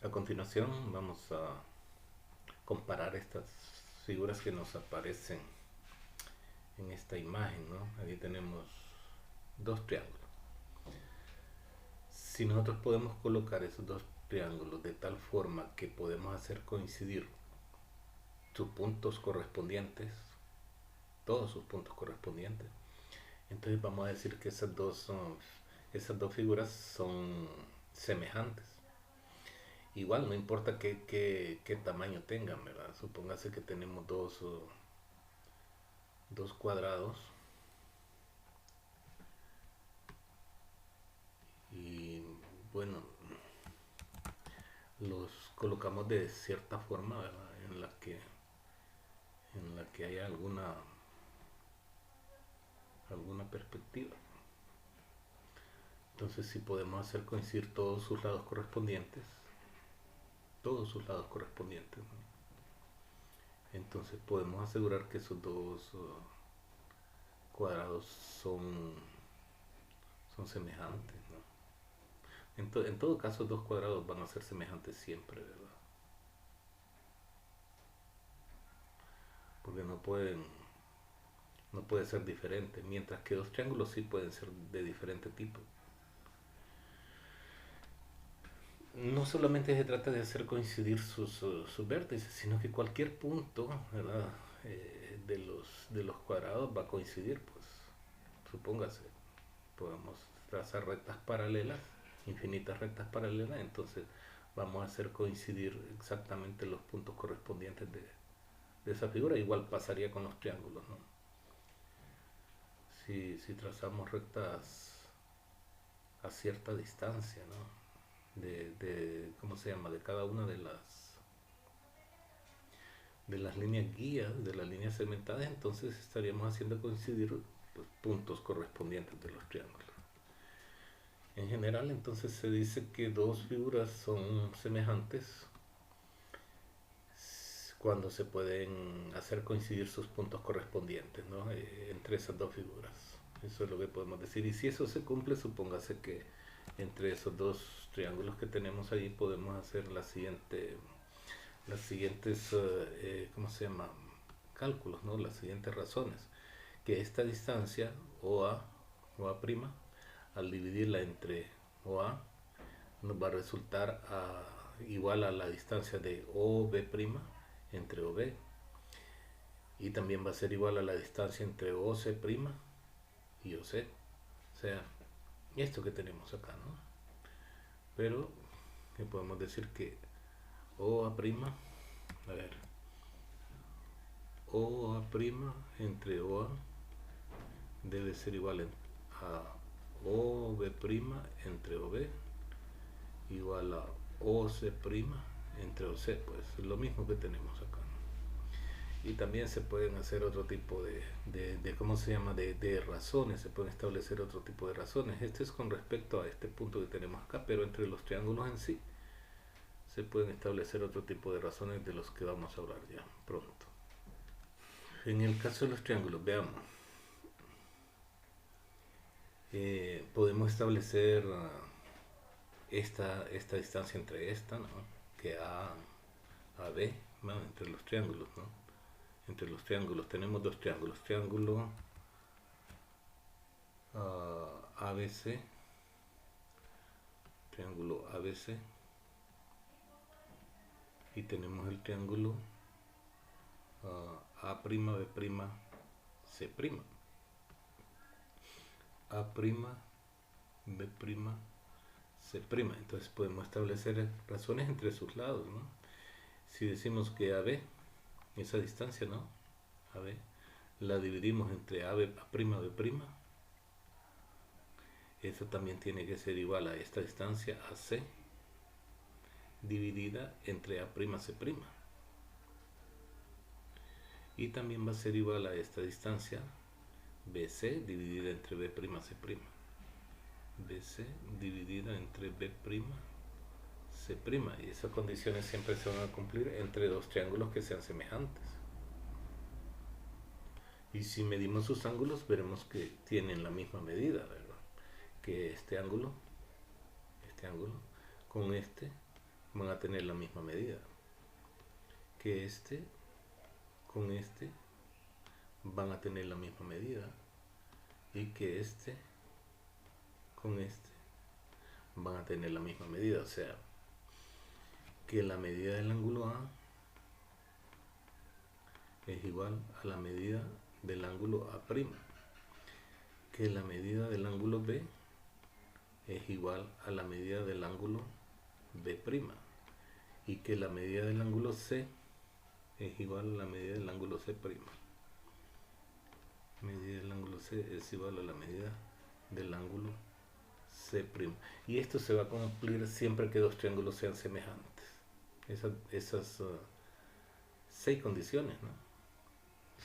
A continuación vamos a comparar estas figuras que nos aparecen en esta imagen, ¿no? Aquí tenemos dos triángulos. Si nosotros podemos colocar esos dos triángulos de tal forma que podemos hacer coincidir sus puntos correspondientes, todos sus puntos correspondientes, entonces vamos a decir que esas dos figuras son semejantes. Igual, no importa qué tamaño tengan, ¿verdad? Supóngase que tenemos dos cuadrados y, bueno, los colocamos de cierta forma, ¿verdad? En la que haya alguna perspectiva. Entonces, si podemos hacer coincidir todos sus lados correspondientes, ¿no? Entonces podemos asegurar que esos dos cuadrados son semejantes, ¿no? En todo caso, dos cuadrados van a ser semejantes siempre, ¿verdad? Porque no puede ser diferente, mientras que dos triángulos sí pueden ser de diferente tipo. No solamente se trata de hacer coincidir sus vértices, sino que cualquier punto, ¿verdad? De los cuadrados va a coincidir, pues supóngase, podemos trazar rectas paralelas, infinitas rectas paralelas, entonces vamos a hacer coincidir exactamente los puntos correspondientes de esa figura. Igual pasaría con los triángulos, ¿no? Si trazamos rectas a cierta distancia, ¿no? ¿Cómo se llama? De cada una de las líneas guías, de las líneas segmentadas, entonces estaríamos haciendo coincidir los puntos correspondientes de los triángulos. En general, entonces se dice que dos figuras son semejantes cuando se pueden hacer coincidir sus puntos correspondientes, ¿no? Entre esas dos figuras. Eso es lo que podemos decir. Y si eso se cumple, supóngase que entre esos dos triángulos que tenemos ahí podemos hacer las siguientes, ¿cómo se llama? Cálculos, ¿no? Las siguientes razones. Que esta distancia, OA, OA', al dividirla entre OA, nos va a resultar igual a la distancia de OB' entre OB, y también va a ser igual a la distancia entre OC' y OC. O sea, esto que tenemos acá, ¿no? Pero que podemos decir que OA', a ver, OA' entre OA debe ser igual a OB' entre OB igual a OC' entre OC, pues lo mismo que tenemos acá, ¿no? Y también se pueden hacer otro tipo de ¿cómo se llama? De razones, se pueden establecer otro tipo de razones. Este es con respecto a este punto que tenemos acá, pero entre los triángulos en sí se pueden establecer otro tipo de razones de los que vamos a hablar ya pronto. En el caso de los triángulos, veamos, podemos establecer esta distancia entre esta, ¿no? Que a B, ¿no? Entre los triángulos, ¿no? Entre los triángulos tenemos dos triángulos, triángulo ABC, triángulo ABC, y tenemos el triángulo A'B', C'. A'B', C'. Entonces podemos establecer razones entre sus lados, ¿no? Si decimos que AB, esa distancia, ¿no? AB, la dividimos entre A'B', eso también tiene que ser igual a esta distancia AC dividida entre A'C'. Y también va a ser igual a esta distancia BC dividida entre B'C'. BC dividida entre B'C'. Y esas condiciones siempre se van a cumplir entre dos triángulos que sean semejantes. Y si medimos sus ángulos, veremos que tienen la misma medida, ¿verdad? Que este ángulo con este van a tener la misma medida, que este con este van a tener la misma medida, y que este con este van a tener la misma medida. O sea, que la medida del ángulo A es igual a la medida del ángulo A', que la medida del ángulo B es igual a la medida del ángulo B', y que la medida del ángulo C es igual a la medida del ángulo C'. Medida del ángulo C es igual a la medida del ángulo C'. Y esto se va a cumplir siempre que dos triángulos sean semejantes. Esas 6 condiciones, ¿no?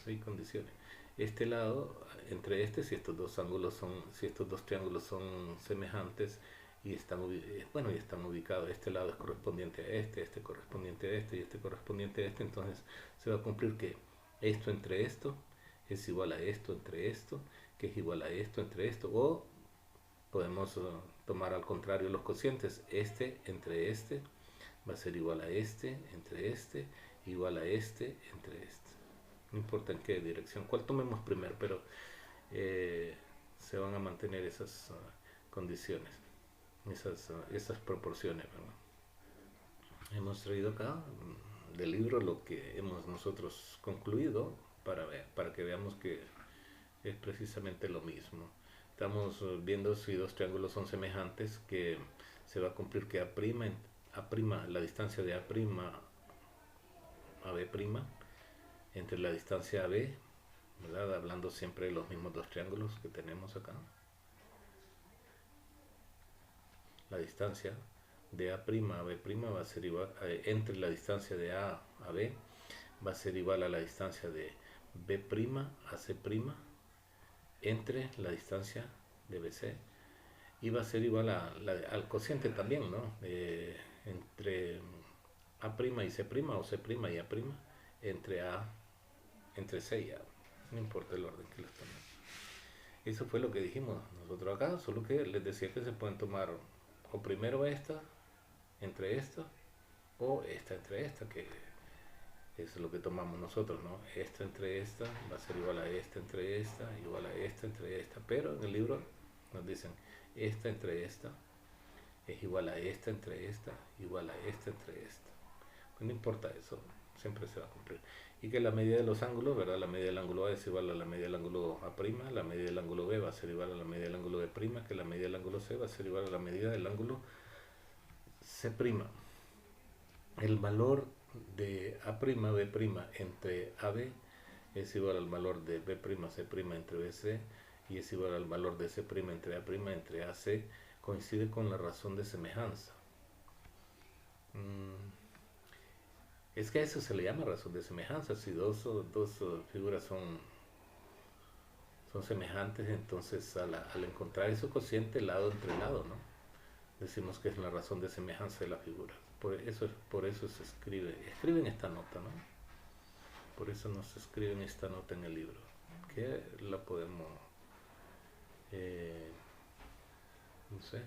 6 condiciones. Este lado, entre si estos dos ángulos son, si estos dos triángulos son semejantes y están ubicados, este lado es correspondiente a este correspondiente a este y este correspondiente a este, entonces se va a cumplir que esto entre esto es igual a esto entre esto, que es igual a esto entre esto, o podemos tomar al contrario los cocientes, este entre este va a ser igual a este entre este, igual a este entre este. No importa en qué dirección, cuál tomemos primero, pero se van a mantener esas condiciones, esas proporciones, ¿verdad? Hemos traído acá del libro lo que hemos nosotros concluido para que veamos que es precisamente lo mismo. Estamos viendo si dos triángulos son semejantes, que se va a cumplir que la distancia de A' a B', entre la distancia AB, ¿verdad? Hablando siempre de los mismos dos triángulos que tenemos acá. La distancia de A' a B' va a ser igual, entre la distancia de A a B, va a ser igual a la distancia de B' a C', entre la distancia de BC, y va a ser igual al cociente también, ¿no? Entre A' y C', o C' y A', entre C y A, no importa el orden que los tomemos. Eso fue lo que dijimos nosotros acá, solo que les decía que se pueden tomar o primero esta entre esta, o esta entre esta, que es lo que tomamos nosotros, ¿no? Esta entre esta va a ser igual a esta entre esta, igual a esta entre esta, pero en el libro nos dicen esta entre esta es igual a esta entre esta, igual a esta entre esta. Pues no importa eso, siempre se va a cumplir. Y que la medida de los ángulos, ¿verdad? La medida del ángulo A es igual a la medida del ángulo A', la medida del ángulo B va a ser igual a la medida del ángulo B', que la medida del ángulo C va a ser igual a la medida del ángulo C'. El valor de A', B' entre AB es igual al valor de B', C' entre BC, y es igual al valor de C' entre A', entre AC, coincide con la razón de semejanza. Es que a eso se le llama razón de semejanza. Si dos figuras son semejantes, entonces al encontrar eso cociente lado entre lado, ¿no? Decimos que es la razón de semejanza de la figura. Por eso se escriben esta nota, ¿no? Por eso nos escriben esta nota en el libro, que la podemos, no sé,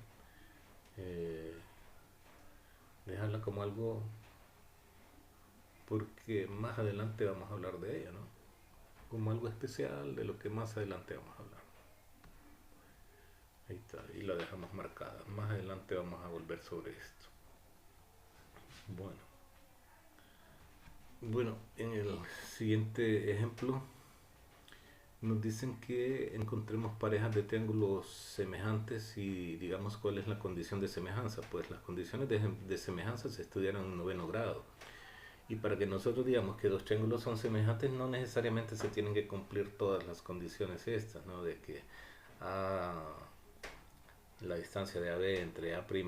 dejarla como algo, porque más adelante vamos a hablar de ella, ¿no? Como algo especial de lo que más adelante vamos a hablar. Ahí está, y la dejamos marcada. Más adelante vamos a volver sobre esto. Bueno, en el siguiente ejemplo nos dicen que encontremos parejas de triángulos semejantes y digamos cuál es la condición de semejanza. Pues las condiciones de semejanza se estudiaron en 9º grado. Y para que nosotros digamos que dos triángulos son semejantes, no necesariamente se tienen que cumplir todas las condiciones estas, ¿no? De que la distancia de AB entre A', B'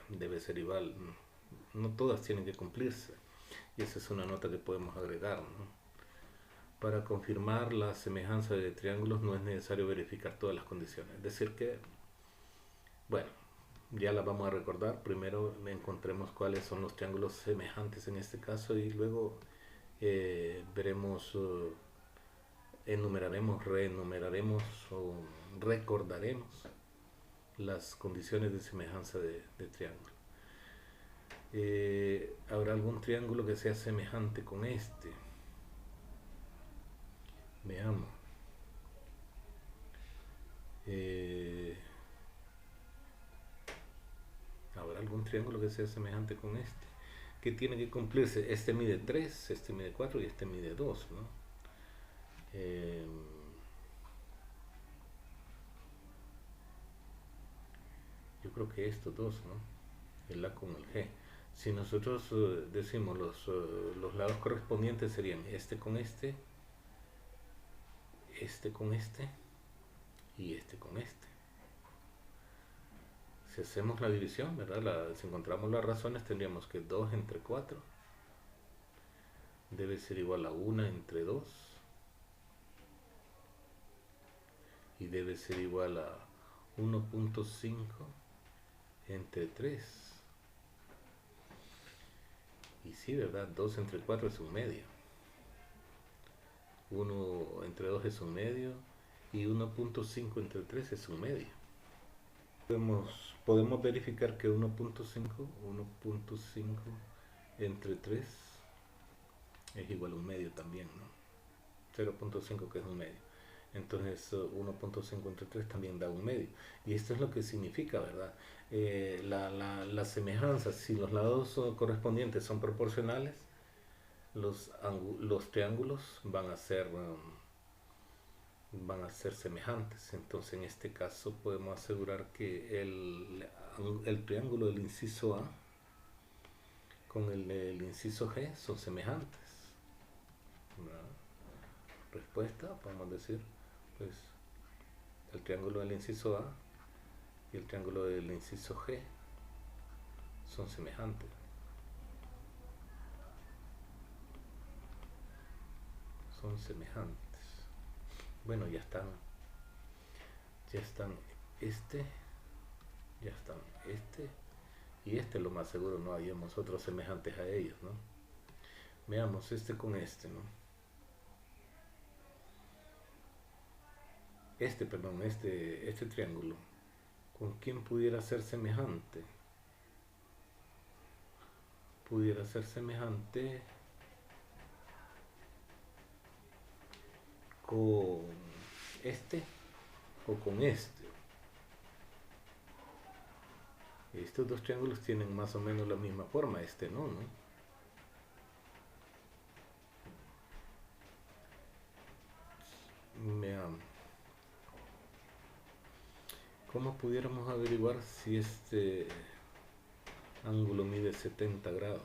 debe ser igual. No todas tienen que cumplirse. Y esa es una nota que podemos agregar, ¿no? Para confirmar la semejanza de triángulos no es necesario verificar todas las condiciones. Es decir que, bueno, ya las vamos a recordar. Primero encontremos cuáles son los triángulos semejantes en este caso y luego veremos, enumeraremos, reenumeraremos o recordaremos las condiciones de semejanza de triángulo. habrá algún triángulo que sea semejante con este. Veamos. Habrá algún triángulo que sea semejante con este. Que tiene que cumplirse. Este mide 3, este mide 4 y este mide 2, ¿no? Yo creo que estos dos, ¿no? El A con el G. Si nosotros decimos los lados correspondientes serían este con este con este y este con este. Si hacemos la división, ¿verdad? Si encontramos las razones, tendríamos que 2 entre 4 debe ser igual a 1 entre 2 y debe ser igual a 1.5 entre 3. Y sí, ¿verdad? 2 entre 4 es un medio. 1 entre 2 es un medio y 1.5 entre 3 es un medio. Podemos verificar que 1.5 entre 3 es igual a un medio también, ¿no? 0.5 que es un medio. Entonces 1.5 entre 3 también da un medio. Y esto es lo que significa, ¿verdad? La semejanza, si los lados correspondientes son proporcionales, los triángulos van a ser semejantes. Entonces en este caso podemos asegurar que el triángulo del inciso A con el inciso G son semejantes. Respuesta, podemos decir, pues el triángulo del inciso A y el triángulo del inciso G son semejantes. Son semejantes. Bueno, ya están este, ya están este y este, lo más seguro no hayamos otros semejantes a ellos, ¿no? Veamos este con este, ¿no? Este triángulo, ¿con quién pudiera ser semejante? Pudiera ser semejante con este o con este. Estos dos triángulos tienen más o menos la misma forma, este no, ¿no? Veamos. ¿Cómo pudiéramos averiguar si este ángulo mide 70 grados?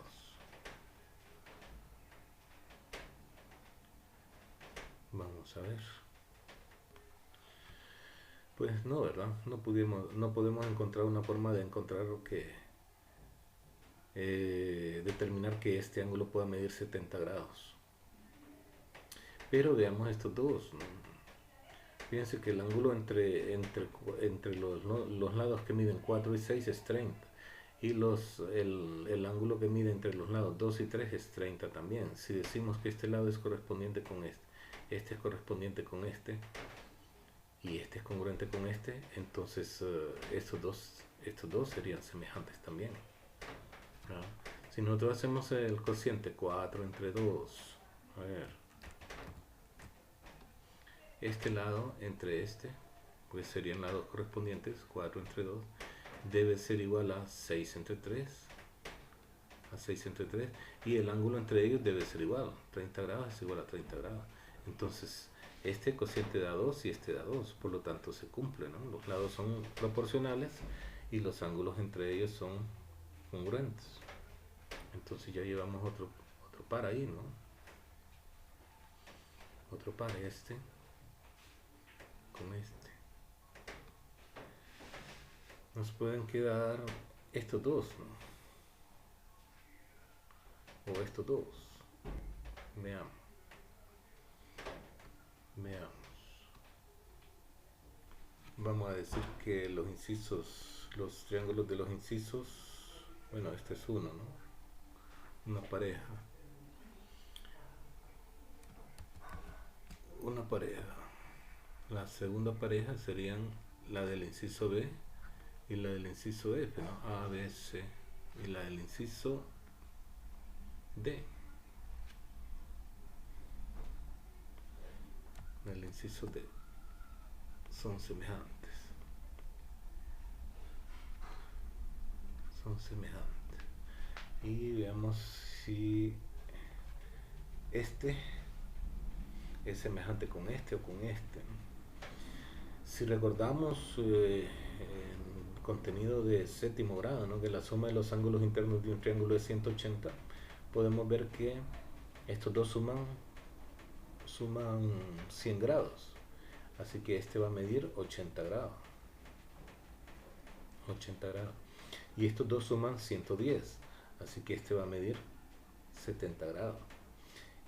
Vamos a ver. Pues no, ¿verdad? No podemos encontrar una forma de encontrar que determinar que este ángulo pueda medir 70 grados. Pero veamos estos dos, ¿no? Fíjense que el ángulo entre los lados que miden 4 y 6 es 30. Y el ángulo que mide entre los lados 2 y 3 es 30 también. Si decimos que este lado es correspondiente con este es correspondiente con este, y este es congruente con este, entonces estos dos serían semejantes también, ¿no? Si nosotros hacemos el cociente 4 entre 2, a ver, este lado entre este, pues serían lados correspondientes, 4 entre 2, debe ser igual a 6 entre 3, y el ángulo entre ellos debe ser igual, 30 grados es igual a 30 grados. Entonces, este cociente da 2 y este da 2, por lo tanto se cumple, ¿no? Los lados son proporcionales y los ángulos entre ellos son congruentes. Entonces ya llevamos otro par ahí, ¿no? Otro par, este con este. Nos pueden quedar estos dos, ¿no? O estos dos. Veamos. Vamos a decir que los triángulos de los incisos, bueno, este es uno, ¿no? Una pareja. La segunda pareja serían la del inciso B y la del inciso F, ¿no? A, B, C. y la del inciso D. El inciso D son semejantes. Son semejantes. Y veamos si este es semejante con este o con este. Si recordamos el contenido de séptimo grado, ¿no? Que la suma de los ángulos internos de un triángulo es 180, podemos ver que estos dos suman 100 grados. Así que este va a medir 80 grados. 80 grados. Y estos dos suman 110. Así que este va a medir 70 grados.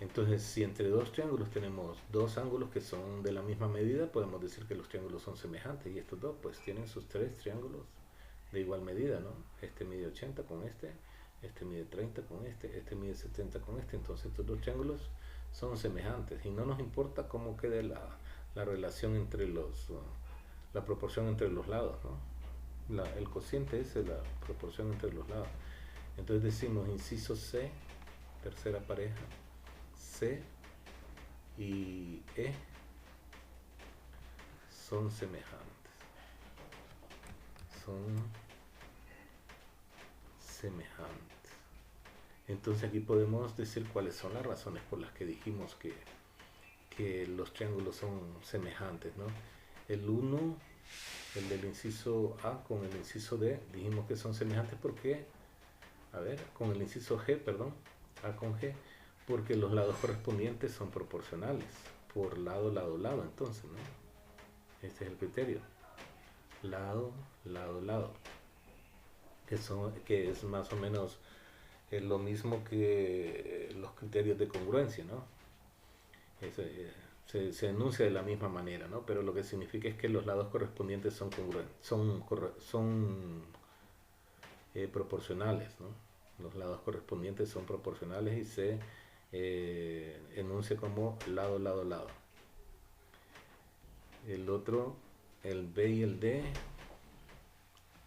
Entonces, si entre dos triángulos tenemos dos ángulos que son de la misma medida, podemos decir que los triángulos son semejantes. Y estos dos pues tienen sus tres triángulos de igual medida, ¿no? Este mide 80 con este mide 30 con este mide 70 con este. Entonces estos dos triángulos son semejantes y no nos importa cómo quede la relación entre la proporción entre los lados, ¿no? El cociente es la proporción entre los lados. Entonces decimos inciso C, tercera pareja, C y E son semejantes. Son semejantes. Entonces aquí podemos decir cuáles son las razones por las que dijimos que los triángulos son semejantes, ¿no? El 1, el del inciso A con el inciso D, dijimos que son semejantes porque, con el inciso G, perdón, A con G, porque los lados correspondientes son proporcionales, por lado, lado, lado, entonces, ¿no? Este es el criterio. Lado, lado, lado. Que es más o menos lo mismo que los criterios de congruencia, ¿no? Se enuncia de la misma manera, ¿no? Pero lo que significa es que los lados correspondientes son congruentes, son proporcionales, ¿no? Los lados correspondientes son proporcionales y se enuncia como lado, lado, lado. El otro, el B y el D,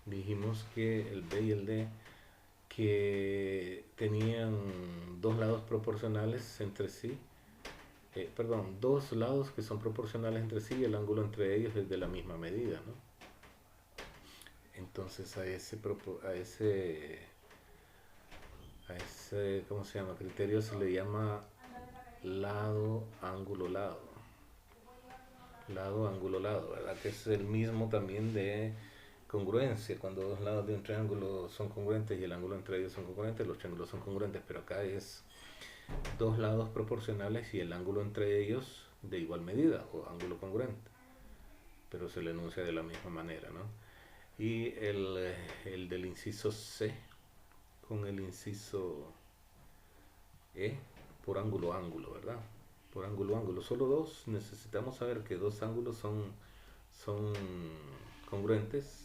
dijimos que el B y el D que tenían dos lados proporcionales entre sí, dos lados que son proporcionales entre sí y el ángulo entre ellos es de la misma medida, ¿no? Entonces a ese ¿cómo se llama? Criterio se le llama lado, ángulo, lado. Lado, ángulo, lado, ¿verdad? Que es el mismo también de congruencia. Cuando dos lados de un triángulo son congruentes y el ángulo entre ellos son congruentes, los triángulos son congruentes, pero acá es dos lados proporcionales y el ángulo entre ellos de igual medida o ángulo congruente, pero se le enuncia de la misma manera, ¿no? Y el del inciso C con el inciso E por ángulo, ángulo, ¿verdad? Por ángulo, ángulo. Solo dos, necesitamos saber que dos ángulos son congruentes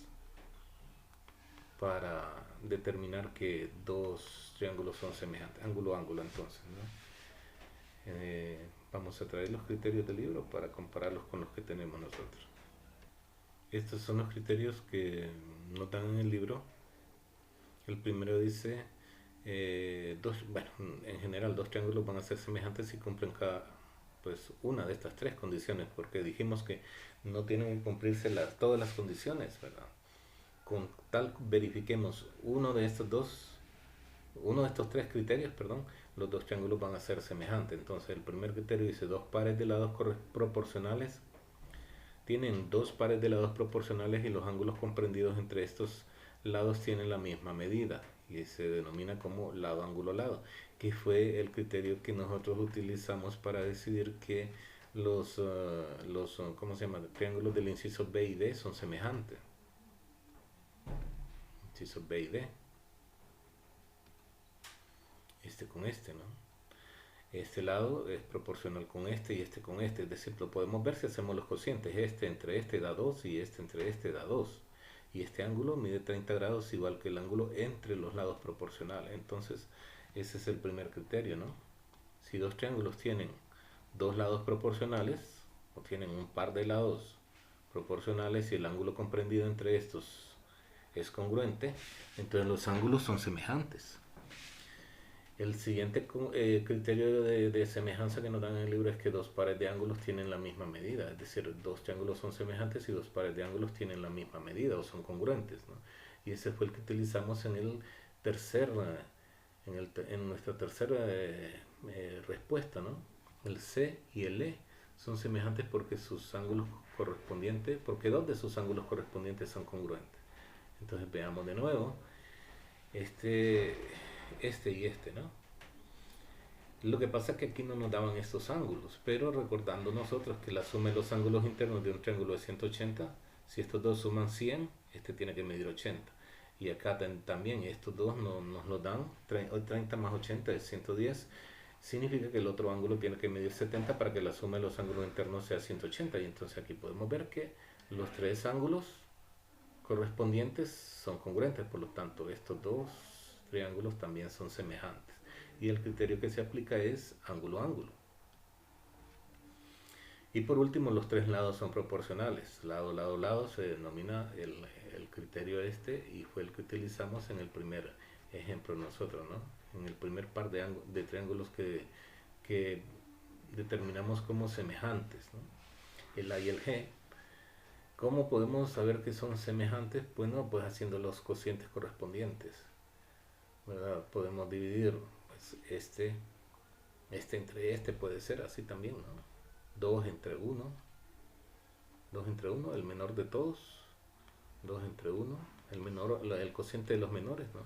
para determinar que dos triángulos son semejantes. Ángulo, ángulo, entonces, ¿no? Vamos a traer los criterios del libro para compararlos con los que tenemos nosotros. Estos son los criterios que nos dan en el libro. El primero dice, en general dos triángulos van a ser semejantes si cumplen una de estas tres condiciones, porque dijimos que no tienen que cumplirse todas las condiciones, ¿verdad? Con tal verifiquemos uno de estos tres criterios, los dos triángulos van a ser semejantes. Entonces el primer criterio dice dos pares de lados proporcionales tienen dos pares de lados proporcionales y los ángulos comprendidos entre estos lados tienen la misma medida y se denomina como lado, ángulo, lado, que fue el criterio que nosotros utilizamos para decidir que los triángulos del inciso B y D son semejantes. Inciso B y D, este con este, ¿no? Este lado es proporcional con este y este con este, es decir, lo podemos ver si hacemos los cocientes, este entre este da 2 y este entre este da 2, y este ángulo mide 30 grados igual que el ángulo entre los lados proporcionales. Entonces ese es el primer criterio, ¿no? Si dos triángulos tienen dos lados proporcionales o tienen un par de lados proporcionales y el ángulo comprendido entre estos es congruente, entonces los ángulos son semejantes. El siguiente criterio de semejanza que nos dan en el libro es que dos pares de ángulos tienen la misma medida, es decir, dos triángulos son semejantes y dos pares de ángulos tienen la misma medida o son congruentes, ¿no? Y ese fue el que utilizamos en el tercer, en nuestra tercera respuesta, ¿no? El C y el E son semejantes porque sus ángulos correspondientes, porque dos de sus ángulos correspondientes son congruentes. Entonces veamos de nuevo este y este, ¿no? Lo que pasa es que aquí no nos daban estos ángulos, pero recordando nosotros que la suma de los ángulos internos de un triángulo es 180, si estos dos suman 100, este tiene que medir 80. Y acá también estos dos nos lo dan, 30 más 80 es 110, significa que el otro ángulo tiene que medir 70 para que la suma de los ángulos internos sea 180. Y entonces aquí podemos ver que los tres ángulos correspondientes son congruentes, por lo tanto estos dos triángulos también son semejantes. Y el criterio que se aplica es ángulo-ángulo. Y por último, los tres lados son proporcionales. Lado, lado, lado se denomina el criterio este y fue el que utilizamos en el primer ejemplo nosotros, ¿no? En el primer par de triángulos que determinamos como semejantes, ¿no? El A y el G. ¿Cómo podemos saber que son semejantes? Bueno, pues haciendo los cocientes correspondientes, ¿verdad? Podemos dividir pues, este entre este puede ser así también, ¿no? 2 entre 1, 2 entre 1, el menor de todos, 2 entre 1, el cociente de los menores, ¿no?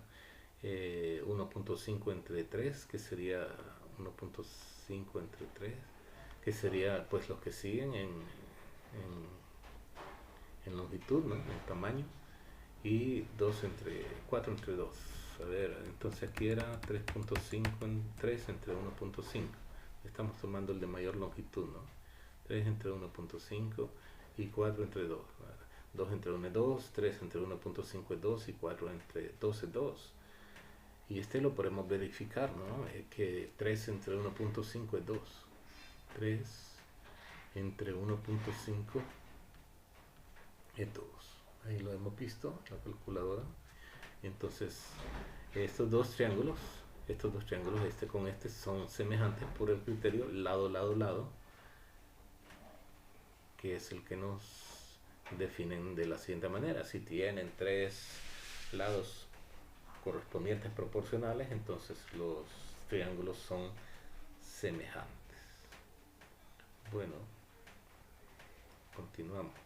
1.5 entre 3, que sería 1.5 entre 3, que sería pues los que siguen en longitud, ¿no? En tamaño, y 4 entre 2. A ver, entonces aquí era 3.5 en 3 entre 1.5. Estamos tomando el de mayor longitud, ¿no? 3 entre 1.5 y 4 entre 2. 2 entre 1 es 2, 3 entre 1.5 es 2 y 4 entre 2 es 2. Y este lo podemos verificar, ¿no? Que 3 entre 1.5 es 2. 3 entre 1.5 es 2. Ahí lo hemos visto, la calculadora. Entonces, estos dos triángulos, este con este, son semejantes por el criterio lado, lado, lado, que es el que nos definen de la siguiente manera. Si tienen tres lados correspondientes proporcionales, entonces los triángulos son semejantes. Bueno, continuamos.